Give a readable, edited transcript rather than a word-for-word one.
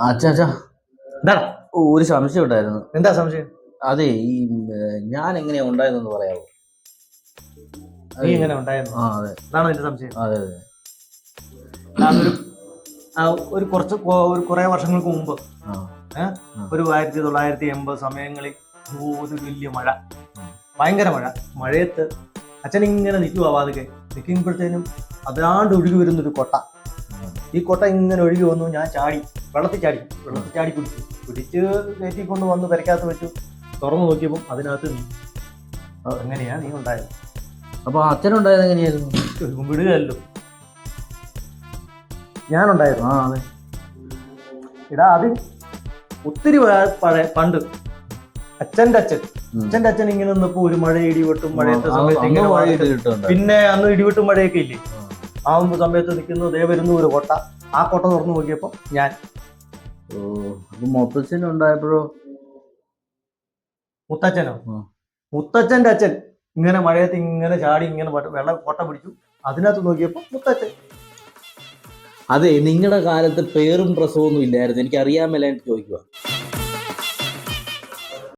അച്ഛാ അച്ഛാ, എന്താണ്? ഒരു സംശയം ഉണ്ടായിരുന്നു. എന്താ സംശയം? അതെ, ഞാൻ എങ്ങനെയാ ഉണ്ടായതെന്ന് പറയാമോ? നീ എങ്ങനെ ഉണ്ടായിരുന്നു? അതെ അതാണോ നിന്റെ സംശയം? അതെ അതെ. അതൊരു കുറെ വർഷങ്ങൾക്ക് മുമ്പ് ഒരു 1980 സമയങ്ങളിൽ ഒരു വലിയ മഴ, ഭയങ്കര മഴയത്ത് അച്ഛൻ ഇങ്ങനെ നിൽക്കുക, വാതിക്കെ നിൽക്കുമ്പോഴത്തേനും അതിനാണ്ട് ഒഴുകി വരുന്നൊരു കൊട്ട. ഈ കൊട്ട ഇങ്ങനെ ഒഴുകി വന്നു. ഞാൻ വെള്ളത്തിൽ ചാടി പിടിച്ച് കയറ്റിക്കൊണ്ട് വന്ന് പെരക്കകത്ത് വെച്ചു. തുറന്നു നോക്കിയപ്പോൾ അതിനകത്ത് നീ. എങ്ങനെയാ നീ ഉണ്ടായത്? അപ്പൊ അച്ഛനുണ്ടായത് എങ്ങനെയായിരുന്നു? വിടുകയല്ലോ, ഞാനുണ്ടായിരുന്നു. അതെ. ഇടാ, അത് ഒത്തിരി പണ്ട് അച്ഛൻ്റെ അച്ഛൻ ഇങ്ങനെ നിന്നപ്പോ ഒരു മഴ ഇടിവെട്ടും മഴയത്തെ സമയത്ത് പിന്നെ അന്ന് ഇടിവെട്ടും മഴയൊക്കെ ഇല്ലേ, ആ സമയത്ത് നിൽക്കുന്നു. ദേ വരുന്നു ഒരു കൊട്ട. ആ കൊട്ട തുറന്നു നോക്കിയപ്പോ ഞാൻ. അപ്പൊ മുത്തച്ഛനുണ്ടായപ്പോഴോ? മുത്തച്ഛൻ്റെ അച്ഛൻ ഇങ്ങനെ മഴയത്ത് ഇങ്ങനെ ചാടി ഇങ്ങനെ വെള്ളം കൊട്ട പിടിച്ചു. അതിനകത്ത് നോക്കിയപ്പോ മുത്തച്ഛൻ. അതെ, നിങ്ങളുടെ കാലത്ത് പേരും പ്രസവമൊന്നും ഇല്ലായിരുന്നു. എനിക്ക് അറിയാൻ മേലായിട്ട് ചോദിക്കുക.